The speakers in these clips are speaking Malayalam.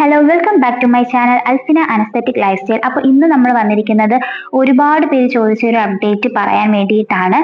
Hello, welcome back to my channel Alfina an aesthetic lifestyle. അപ്പോൾ ഇന്ന് നമ്മൾ വന്നിരിക്കുന്നത് ഒരുപാട് പേര് ചോദിച്ച ഒരു അപ്ഡേറ്റ് പറയാൻ വേണ്ടിയിട്ടാണ്.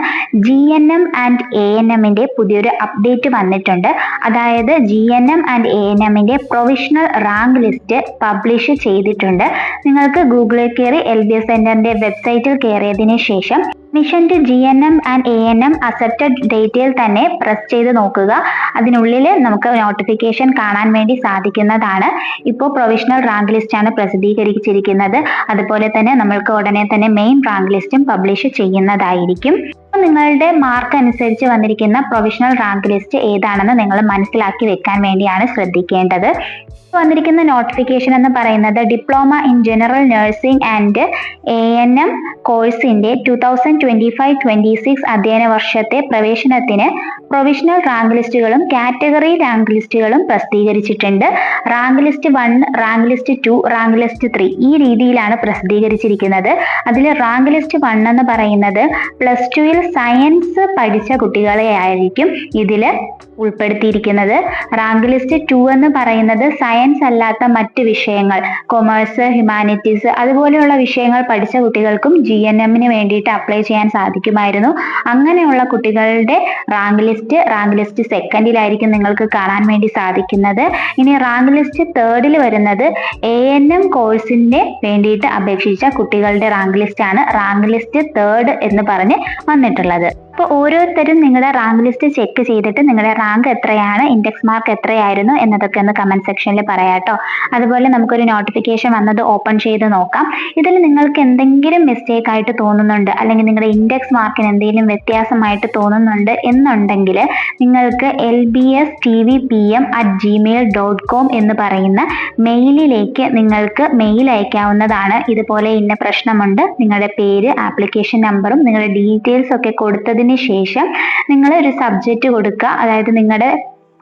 GNM ആൻഡ് ANMന്റെ പുതിയൊരു അപ്ഡേറ്റ് വന്നിട്ടുണ്ട്. അതായത് GNM ആൻഡ് ANMന്റെ പ്രൊവിഷണൽ റാങ്ക് ലിസ്റ്റ് പബ്ലിഷ് ചെയ്തിട്ടുണ്ട്. നിങ്ങൾക്ക് ഗൂഗിളിൽ കയറി LBS സെന്ററിന്റെ വെബ്സൈറ്റിൽ കയറിയതിന് ശേഷം mission to GNM and ANM accepted ഡേറ്റയിൽ തന്നെ പ്രസ് ചെയ്ത് നോക്കുക. അതിനുള്ളിൽ നമുക്ക് നോട്ടിഫിക്കേഷൻ കാണാൻ വേണ്ടി സാധിക്കുന്നതാണ്. ഇപ്പോൾ പ്രൊവിഷണൽ റാങ്ക് ലിസ്റ്റ് ആണ് പ്രസിദ്ധീകരിച്ചിരിക്കുന്നത്. അതുപോലെ തന്നെ നമ്മൾക്ക് ഉടനെ തന്നെ മെയിൻ റാങ്ക് ലിസ്റ്റും പബ്ലിഷ് ചെയ്യുന്നതായിരിക്കും. നിങ്ങളുടെ മാർക്ക് അനുസരിച്ച് വന്നിരിക്കുന്ന പ്രൊവിഷണൽ റാങ്ക് ലിസ്റ്റ് ഏതാണെന്ന് നിങ്ങൾ മനസ്സിലാക്കി വെക്കാൻ വേണ്ടിയാണ് ശ്രദ്ധിക്കേണ്ടത്. വന്നിരിക്കുന്ന നോട്ടിഫിക്കേഷൻ എന്ന് പറയുന്നത് diploma in general nursing and ANM കോഴ്സിന്റെ 2025-26 അധ്യയന വർഷത്തെ പ്രവേശനത്തിന് പ്രൊവിഷണൽ റാങ്ക് ലിസ്റ്റുകളും കാറ്റഗറി റാങ്ക് ലിസ്റ്റുകളും പ്രസിദ്ധീകരിച്ചിട്ടുണ്ട്. Rank list 1, rank list 2, rank list 3 ഈ രീതിയിലാണ് പ്രസിദ്ധീകരിച്ചിരിക്കുന്നത്. അതിൽ റാങ്ക് ലിസ്റ്റ് 1 എന്ന് പറയുന്നത് +2 സയൻസ് പഠിച്ച കുട്ടികളെ ആയിരിക്കും ഇതിൽ ഉൾപ്പെടുത്തിയിരിക്കുന്നത്. റാങ്ക് ലിസ്റ്റ് 2 എന്ന് പറയുന്നത് സയൻസ് അല്ലാത്ത മറ്റ് വിഷയങ്ങൾ, കൊമേഴ്സ്, ഹ്യൂമാനിറ്റീസ് അതുപോലെയുള്ള വിഷയങ്ങൾ പഠിച്ച കുട്ടികൾക്കും GNMന് വേണ്ടിയിട്ട് അപ്ലൈ ചെയ്യാൻ സാധിക്കുമായിരുന്നു. അങ്ങനെയുള്ള കുട്ടികളുടെ റാങ്ക് ലിസ്റ്റ് സെക്കൻഡിലായിരിക്കും നിങ്ങൾക്ക് കാണാൻ വേണ്ടി സാധിക്കുന്നത്. ഇനി റാങ്ക് ലിസ്റ്റ് തേർഡിൽ വരുന്നത് ANM കോഴ്സിന് വേണ്ടിയിട്ട് അപേക്ഷിച്ച കുട്ടികളുടെ റാങ്ക് ലിസ്റ്റ് ആണ്. റാങ്ക് ലിസ്റ്റ് തേർഡ് എന്ന് പറഞ്ഞ് വന്നിട്ടുള്ളത്. അപ്പോൾ ഓരോരുത്തരും നിങ്ങളുടെ റാങ്ക് ലിസ്റ്റ് ചെക്ക് ചെയ്തിട്ട് നിങ്ങളുടെ റാങ്ക് എത്രയാണ്, ഇൻഡെക്സ് മാർക്ക് എത്രയായിരുന്നു എന്നതൊക്കെ ഒന്ന് കമന്റ് സെക്ഷനിൽ പറയാട്ടോ. അതുപോലെ നമുക്കൊരു നോട്ടിഫിക്കേഷൻ വന്നത് ഓപ്പൺ ചെയ്ത് നോക്കാം. ഇതിൽ നിങ്ങൾക്ക് എന്തെങ്കിലും മിസ്റ്റേക്ക് ആയിട്ട് തോന്നുന്നുണ്ട്, അല്ലെങ്കിൽ നിങ്ങളുടെ ഇൻഡെക്സ് മാർക്കിന് എന്തെങ്കിലും വ്യത്യാസമായിട്ട് തോന്നുന്നുണ്ട് എന്നുണ്ടെങ്കിൽ നിങ്ങൾക്ക് lbstvpm@gmail.com എന്ന് പറയുന്ന മെയിലിലേക്ക് നിങ്ങൾക്ക് മെയിൽ അയക്കാവുന്നതാണ്. ഇതുപോലെ ഇന്ന പ്രശ്നമുണ്ട്, നിങ്ങളുടെ പേര്, ആപ്ലിക്കേഷൻ നമ്പറും നിങ്ങളുടെ ഡീറ്റെയിൽസ് ഒക്കെ കൊടുത്തതിന് ശേഷം നിങ്ങൾ ഒരു സബ്ജക്റ്റ് കൊടുക്കുക. അതായത് നിങ്ങളുടെ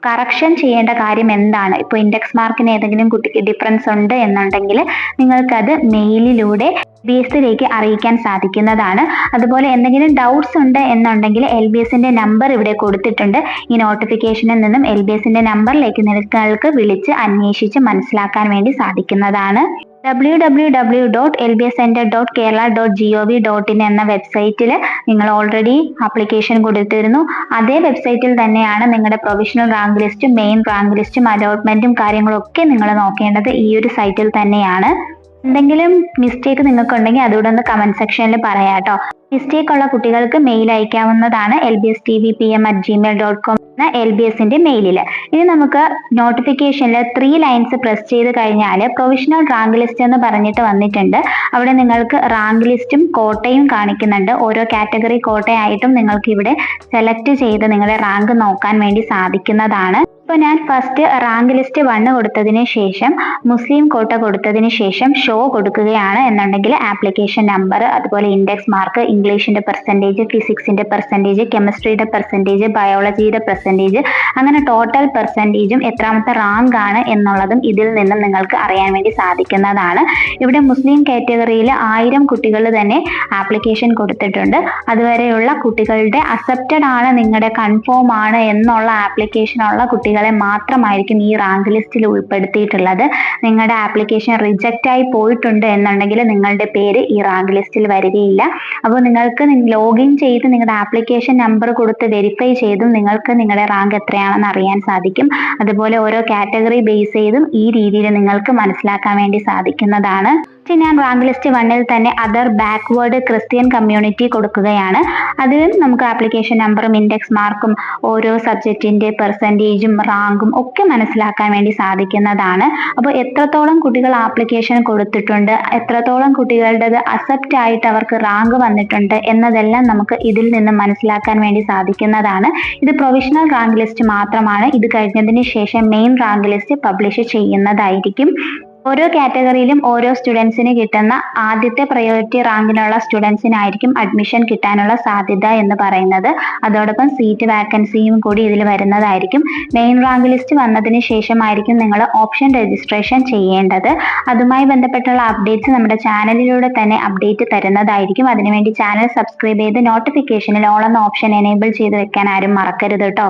കറക്ഷൻ ചെയ്യേണ്ട കാര്യം എന്താണ്. ഇപ്പോൾ ഇൻഡെക്സ് മാർക്കിന് ഏതെങ്കിലും കുട്ടിക്ക് ഡിഫറൻസ് ഉണ്ട് എന്നുണ്ടെങ്കിൽ നിങ്ങൾക്കത് മെയിലിലൂടെ LBSലേക്ക് അറിയിക്കാൻ സാധിക്കുന്നതാണ്. അതുപോലെ എന്തെങ്കിലും ഡൗട്ട്സ് ഉണ്ട് എന്നുണ്ടെങ്കിൽ LBSന്റെ നമ്പർ ഇവിടെ കൊടുത്തിട്ടുണ്ട്. ഈ നോട്ടിഫിക്കേഷനിൽ നിന്നും LBSന്റെ നമ്പറിലേക്ക് നിങ്ങൾക്ക് വിളിച്ച് അന്വേഷിച്ച് മനസ്സിലാക്കാൻ വേണ്ടി സാധിക്കുന്നതാണ്. www.lbscenter.kerala.gov.in എന്ന വെബ്സൈറ്റിൽ നിങ്ങൾ ഓൾറെഡി ആപ്ലിക്കേഷൻ കൊടുത്തിരുന്നു. അതേ വെബ്സൈറ്റിൽ തന്നെയാണ് നിങ്ങളുടെ പ്രൊവിഷണൽ റാങ്ക് ലിസ്റ്റും മെയിൻ റാങ്ക് ലിസ്റ്റും അലോട്ട്മെന്റും കാര്യങ്ങളൊക്കെ നിങ്ങൾ നോക്കേണ്ടത് ഈ ഒരു സൈറ്റിൽ തന്നെയാണ്. എന്തെങ്കിലും മിസ്റ്റേക്ക് നിങ്ങൾക്കുണ്ടെങ്കിൽ അതുകൂടെ ഒന്ന് കമന്റ് സെക്ഷനിൽ പറയാട്ടോ. മിസ്റ്റേക്ക് ഉള്ള കുട്ടികൾക്ക് മെയിൽ അയക്കാവുന്നതാണ് lbstvpm@gmail.com എന്ന LBSന്റെ മെയിലിൽ. ഇനി നമുക്ക് നോട്ടിഫിക്കേഷനിൽ 3 ലൈൻസ് പ്രസ് ചെയ്ത് കഴിഞ്ഞാൽ പ്രൊവിഷണൽ റാങ്ക് ലിസ്റ്റ് എന്ന് പറഞ്ഞിട്ട് വന്നിട്ടുണ്ട്. അവിടെ നിങ്ങൾക്ക് റാങ്ക് ലിസ്റ്റും കോട്ടയും കാണിക്കുന്നുണ്ട്. ഓരോ കാറ്റഗറി കോട്ടയായിട്ടും നിങ്ങൾക്ക് ഇവിടെ സെലക്ട് ചെയ്ത് നിങ്ങളുടെ റാങ്ക് നോക്കാൻ വേണ്ടി സാധിക്കുന്നതാണ്. ഇപ്പോൾ ഞാൻ ഫസ്റ്റ് റാങ്ക് ലിസ്റ്റ് 1 കൊടുത്തതിന് ശേഷം മുസ്ലിം കോട്ട കൊടുത്തതിന് ശേഷം ഷോ കൊടുക്കുകയാണ് എന്നുണ്ടെങ്കിൽ ആപ്ലിക്കേഷൻ നമ്പർ, അതുപോലെ ഇൻഡെക്സ് മാർക്ക്, ഇംഗ്ലീഷിന്റെ പെർസെൻറ്റേജ്, ഫിസിക്സിന്റെ പെർസെൻറ്റേജ്, കെമിസ്ട്രിയുടെ പെർസെൻറ്റേജ്, ബയോളജിയുടെ പെർസെൻറ്റേജ്, അങ്ങനെ ടോട്ടൽ പെർസെൻറ്റേജും എത്രാമത്തെ റാങ്ക് ആണ് എന്നുള്ളതും ഇതിൽ നിന്നും നിങ്ങൾക്ക് അറിയാൻ വേണ്ടി സാധിക്കുന്നതാണ്. ഇവിടെ മുസ്ലിം കാറ്റഗറിയിൽ 1000 കുട്ടികൾ തന്നെ ആപ്ലിക്കേഷൻ കൊടുത്തിട്ടുണ്ട്. അതുവരെയുള്ള കുട്ടികളുടെ അക്സെപ്റ്റഡ് ആണ്, നിങ്ങളുടെ കൺഫേം ആണ് എന്നുള്ള ആപ്ലിക്കേഷനുള്ള കുട്ടികളെ മാത്രമായിരിക്കും ഈ റാങ്ക് ലിസ്റ്റിൽ ഉൾപ്പെടുത്തിയിട്ടുള്ളത്. നിങ്ങളുടെ ആപ്ലിക്കേഷൻ റിജക്റ്റ് ആയി പോയിട്ടുണ്ട് എന്നുണ്ടെങ്കിൽ നിങ്ങളുടെ പേര് ഈ റാങ്ക് ലിസ്റ്റിൽ വരികയില്ല. അപ്പോൾ നിങ്ങൾക്ക് ലോഗിൻ ചെയ്ത് നിങ്ങളുടെ ആപ്ലിക്കേഷൻ നമ്പർ കൊടുത്ത് വെരിഫൈ ചെയ്തും നിങ്ങൾക്ക് നിങ്ങളുടെ റാങ്ക് എത്രയാണെന്ന് അറിയാൻ സാധിക്കും. അതുപോലെ ഓരോ കാറ്റഗറി ബേസ് ചെയ്തും ഈ രീതിയിൽ നിങ്ങൾക്ക് മനസ്സിലാക്കാൻ വേണ്ടി സാധിക്കുന്നതാണ്. ഞാൻ റാങ്ക് ലിസ്റ്റ് 1ൽ തന്നെ അതർ ബാക്ക്വേർഡ് ക്രിസ്ത്യൻ കമ്മ്യൂണിറ്റി കൊടുക്കുകയാണ്. അതിലും നമുക്ക് ആപ്ലിക്കേഷൻ നമ്പറും ഇൻഡെക്സ് മാർക്കും ഓരോ സബ്ജക്റ്റിന്റെ പെർസെൻറ്റേജും റാങ്കും ഒക്കെ മനസ്സിലാക്കാൻ വേണ്ടി സാധിക്കുന്നതാണ്. അപ്പോൾ എത്രത്തോളം കുട്ടികൾ ആപ്ലിക്കേഷൻ കൊടുത്തിട്ടുണ്ട്, എത്രത്തോളം കുട്ടികളുടേത് അക്സെപ്റ്റ് ആയിട്ട് അവർക്ക് റാങ്ക് വന്നിട്ടുണ്ട് എന്നതെല്ലാം നമുക്ക് ഇതിൽ നിന്ന് മനസ്സിലാക്കാൻ വേണ്ടി സാധിക്കുന്നതാണ്. ഇത് പ്രൊവിഷണൽ റാങ്ക് ലിസ്റ്റ് മാത്രമാണ്. ഇത് കഴിഞ്ഞതിന് ശേഷം മെയിൻ റാങ്ക് ലിസ്റ്റ് പബ്ലിഷ് ചെയ്യുന്നതായിരിക്കും. ഓരോ കാറ്റഗറിയിലും ഓരോ സ്റ്റുഡൻസിന് കിട്ടുന്ന ആദ്യത്തെ പ്രയോറിറ്റി റാങ്കിലുള്ള സ്റ്റുഡൻസിനായിരിക്കും അഡ്മിഷൻ കിട്ടാനുള്ള സാധ്യത എന്ന് പറയുന്നത്. അതോടൊപ്പം സീറ്റ് വാക്കൻസിയും കൂടി ഇതിൽ വരുന്നതായിരിക്കും. മെയിൻ റാങ്ക് ലിസ്റ്റ് വന്നതിന് ശേഷമായിരിക്കും നിങ്ങൾ ഓപ്ഷൻ രജിസ്ട്രേഷൻ ചെയ്യേണ്ടത്. അതുമായി ബന്ധപ്പെട്ടുള്ള അപ്ഡേറ്റ്സ് നമ്മുടെ ചാനലിലൂടെ തന്നെ അപ്ഡേറ്റ് തരുന്നതായിരിക്കും. അതിനുവേണ്ടി ചാനൽ സബ്സ്ക്രൈബ് ചെയ്ത് നോട്ടിഫിക്കേഷനിൽ ഓൾ എന്ന ഓപ്ഷൻ എനേബിൾ ചെയ്ത് വെക്കാൻ ആരും മറക്കരുത് കേട്ടോ.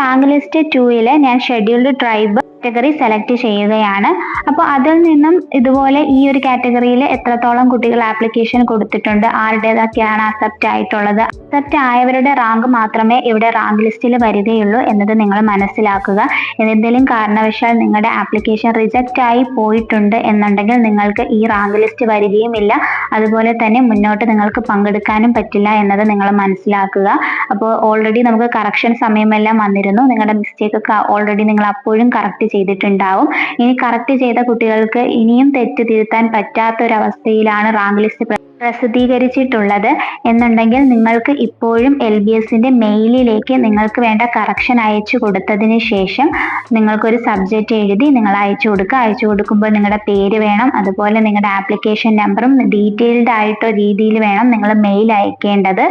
റാങ്ക് ലിസ്റ്റ് 2ൽ ഞാൻ ഷെഡ്യൂൾഡ് ട്രൈബ് കാറ്റഗറി സെലക്ട് ചെയ്യുകയാണ്. അപ്പോൾ അതിൽ നിന്നും ഇതുപോലെ ഈ ഒരു കാറ്റഗറിയിൽ എത്രത്തോളം കുട്ടികൾ ആപ്ലിക്കേഷൻ കൊടുത്തിട്ടുണ്ട്, ആരുടേതൊക്കെയാണ് അക്സെപ്റ്റ് ആയിട്ടുള്ളത്, അക്സെപ്റ്റ് ആയവരുടെ റാങ്ക് മാത്രമേ ഇവിടെ റാങ്ക് ലിസ്റ്റിൽ വരികയുള്ളൂ എന്നത് നിങ്ങൾ മനസ്സിലാക്കുക. എന്തെങ്കിലും കാരണവശാൽ നിങ്ങളുടെ ആപ്ലിക്കേഷൻ റിജക്റ്റ് ആയി പോയിട്ടുണ്ട് എന്നുണ്ടെങ്കിൽ നിങ്ങൾക്ക് ഈ റാങ്ക് ലിസ്റ്റ് വരികയുമില്ല, അതുപോലെ തന്നെ മുന്നോട്ട് നിങ്ങൾക്ക് പങ്കെടുക്കാനും പറ്റില്ല എന്നത് നിങ്ങൾ മനസ്സിലാക്കുക. അപ്പോൾ ഓൾറെഡി നമുക്ക് കറക്ഷൻ സമയമെല്ലാം വന്നിരുന്നു. നിങ്ങളുടെ മിസ്റ്റേക്ക് ഒക്കെ ഓൾറെഡി നിങ്ങൾ അപ്പോഴും കറക്റ്റ് ചെയ്തിട്ടുണ്ടാവും. ഇനി കറക്റ്റ് ചെയ്ത കുട്ടികൾക്ക് ഇനിയും തെറ്റ് തിരുത്താൻ പറ്റാത്തൊരവസ്ഥയിലാണ് റാങ്ക് ലിസ്റ്റ് പ്രസിദ്ധീകരിച്ചിട്ടുള്ളത് എന്നുണ്ടെങ്കിൽ നിങ്ങൾക്ക് ഇപ്പോഴും LBSന്റെ മെയിലിലേക്ക് നിങ്ങൾക്ക് വേണ്ട കറക്ഷൻ അയച്ചു കൊടുത്തതിന് ശേഷം നിങ്ങൾക്കൊരു സബ്ജക്റ്റ് എഴുതി നിങ്ങൾ അയച്ചു കൊടുക്കുക. അയച്ചു കൊടുക്കുമ്പോൾ നിങ്ങളുടെ പേര് വേണം, അതുപോലെ നിങ്ങളുടെ ആപ്ലിക്കേഷൻ നമ്പറും ഡീറ്റെയിൽഡ് ആയിട്ട് രീതിയിൽ വേണം നിങ്ങൾ മെയിൽ അയക്കേണ്ടത്.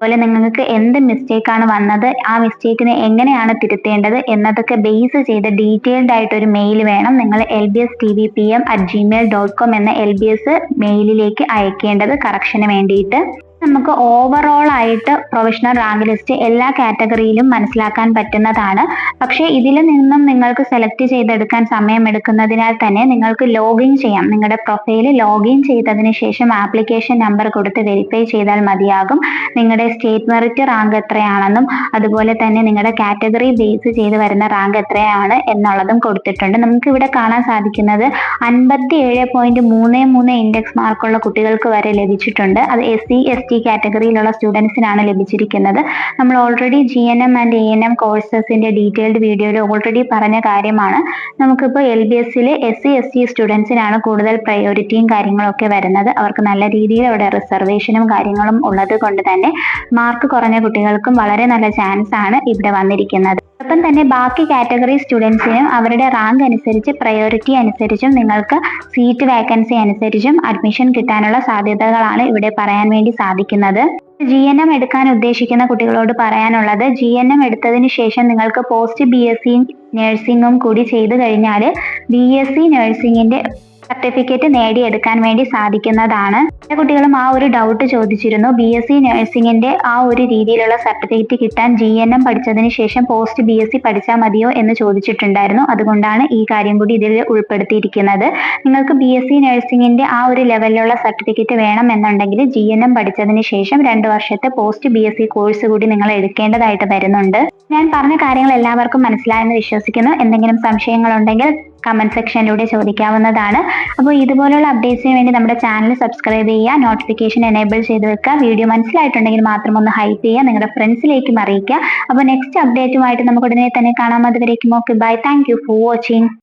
അതുപോലെ നിങ്ങൾക്ക് എന്ത് മിസ്റ്റേക്കാണ് വന്നത്, ആ മിസ്റ്റേക്കിനെ എങ്ങനെയാണ് തിരുത്തേണ്ടത് എന്നതൊക്കെ ബേസ് ചെയ്ത് ഡീറ്റെയിൽഡ് ആയിട്ട് ഒരു മെയിൽ വേണം നിങ്ങൾ lbstvpm@gmail.com എന്ന LBS മെയിലിലേക്ക് അയക്കേണ്ടത് കറക്ഷന് വേണ്ടിയിട്ട്. നമുക്ക് ഓവറോൾ ആയിട്ട് പ്രൊവിഷണൽ റാങ്ക് ലിസ്റ്റ് എല്ലാ കാറ്റഗറിയിലും മനസ്സിലാക്കാൻ പറ്റുന്നതാണ്. പക്ഷേ ഇതിൽ നിന്നും നിങ്ങൾക്ക് സെലക്ട് ചെയ്തെടുക്കാൻ സമയമെടുക്കുന്നതിനാൽ തന്നെ നിങ്ങൾക്ക് ലോഗിൻ ചെയ്യാം. നിങ്ങളുടെ പ്രൊഫൈൽ ലോഗിൻ ചെയ്തതിന് ശേഷം ആപ്ലിക്കേഷൻ നമ്പർ കൊടുത്ത് വെരിഫൈ ചെയ്താൽ മതിയാകും. നിങ്ങളുടെ സ്റ്റേറ്റ് മെറിറ്റ് റാങ്ക് എത്രയാണെന്നും അതുപോലെ തന്നെ നിങ്ങളുടെ കാറ്റഗറി ബേസ് ചെയ്ത് വരുന്ന റാങ്ക് എത്രയാണ് എന്നുള്ളതും കൊടുത്തിട്ടുണ്ട്. നമുക്ക് ഇവിടെ കാണാൻ സാധിക്കുന്നത് 57.33 ഇൻഡെക്സ് മാർക്കുള്ള കുട്ടികൾക്ക് വരെ ലഭിച്ചിട്ടുണ്ട്. അത് SC/ST കാറ്റഗറിയിലുള്ള സ്റ്റുഡൻസിനാണ് ലഭിച്ചിരിക്കുന്നത്. നമ്മൾ ഓൾറെഡി GNM ആൻഡ് ANM കോഴ്സസിന്റെ ഡീറ്റെയിൽഡ് വീഡിയോയിൽ ഓൾറെഡി പറഞ്ഞ കാര്യമാണ്. നമുക്കിപ്പോൾ LBSൽ SC/ST സ്റ്റുഡൻസിനാണ് കൂടുതൽ പ്രയോറിറ്റിയും കാര്യങ്ങളൊക്കെ വരുന്നത്. അവർക്ക് നല്ല രീതിയിൽ അവിടെ റിസർവേഷനും കാര്യങ്ങളും ഉള്ളത് കൊണ്ട് തന്നെ മാർക്ക് കുറഞ്ഞ കുട്ടികൾക്കും വളരെ നല്ല ചാൻസ് ആണ് ഇവിടെ വന്നിരിക്കുന്നത്. ഒപ്പം തന്നെ ബാക്കി കാറ്റഗറി സ്റ്റുഡൻസിനും അവരുടെ റാങ്ക് അനുസരിച്ച് പ്രയോറിറ്റി അനുസരിച്ചും നിങ്ങൾക്ക് സീറ്റ് വേക്കൻസി അനുസരിച്ചും അഡ്മിഷൻ കിട്ടാനുള്ള സാധ്യതകളാണ് ഇവിടെ പറയാൻ വേണ്ടി സാധിക്കുന്നത്. GNM എടുക്കാൻ ഉദ്ദേശിക്കുന്ന കുട്ടികളോട് പറയാനുള്ളത്, GNM എടുത്തതിന് ശേഷം നിങ്ങൾക്ക് പോസ്റ്റ് BSc നഴ്സിംഗും കൂടി ചെയ്തു കഴിഞ്ഞാൽ BSc നഴ്സിംഗിന്റെ സർട്ടിഫിക്കറ്റ് നേടിയെടുക്കാൻ വേണ്ടി സാധിക്കുന്നതാണ്. പല കുട്ടികളും ആ ഒരു ഡൗട്ട് ചോദിച്ചിരുന്നു. BSc നഴ്സിംഗിന്റെ ആ ഒരു രീതിയിലുള്ള സർട്ടിഫിക്കറ്റ് കിട്ടാൻ GNM പഠിച്ചതിന് ശേഷം പോസ്റ്റ് BSc പഠിച്ചാൽ മതിയോ എന്ന് ചോദിച്ചിട്ടുണ്ടായിരുന്നു. അതുകൊണ്ടാണ് ഈ കാര്യം കൂടി ഇതിൽ ഉൾപ്പെടുത്തിയിരിക്കുന്നത്. നിങ്ങൾക്ക് BSc നഴ്സിംഗിന്റെ ആ ഒരു ലെവലിലുള്ള സർട്ടിഫിക്കറ്റ് വേണം എന്നുണ്ടെങ്കിൽ GNM പഠിച്ചതിന് ശേഷം 2 വർഷത്തെ പോസ്റ്റ് BSc കോഴ്സ് കൂടി നിങ്ങൾ എടുക്കേണ്ടതായിട്ട് വരുന്നുണ്ട്. ഞാൻ പറഞ്ഞ കാര്യങ്ങൾ എല്ലാവർക്കും മനസ്സിലായെന്ന് വിശ്വസിക്കുന്നു. എന്തെങ്കിലും സംശയങ്ങളുണ്ടെങ്കിൽ കമന്റ് സെക്ഷനിലൂടെ ചോദിക്കാവുന്നതാണ്. അപ്പോൾ ഇതുപോലുള്ള അപ്ഡേറ്റ്സിന് വേണ്ടി നമ്മുടെ ചാനൽ സബ്സ്ക്രൈബ് ചെയ്യുക, നോട്ടിഫിക്കേഷൻ എനേബിൾ ചെയ്ത് വെക്കുക. വീഡിയോ മനസ്സിലായിട്ടുണ്ടെങ്കിൽ മാത്രം ഒന്ന് ഹൈപ്പ് ചെയ്യുക, നിങ്ങളുടെ ഫ്രണ്ട്സിലേക്കും അറിയിക്കുക. അപ്പോൾ നെക്സ്റ്റ് അപ്ഡേറ്റുമായിട്ട് നമുക്ക് ഉടനെ തന്നെ കാണാം. അതുവരേക്കും okay bye. Thank you for watching.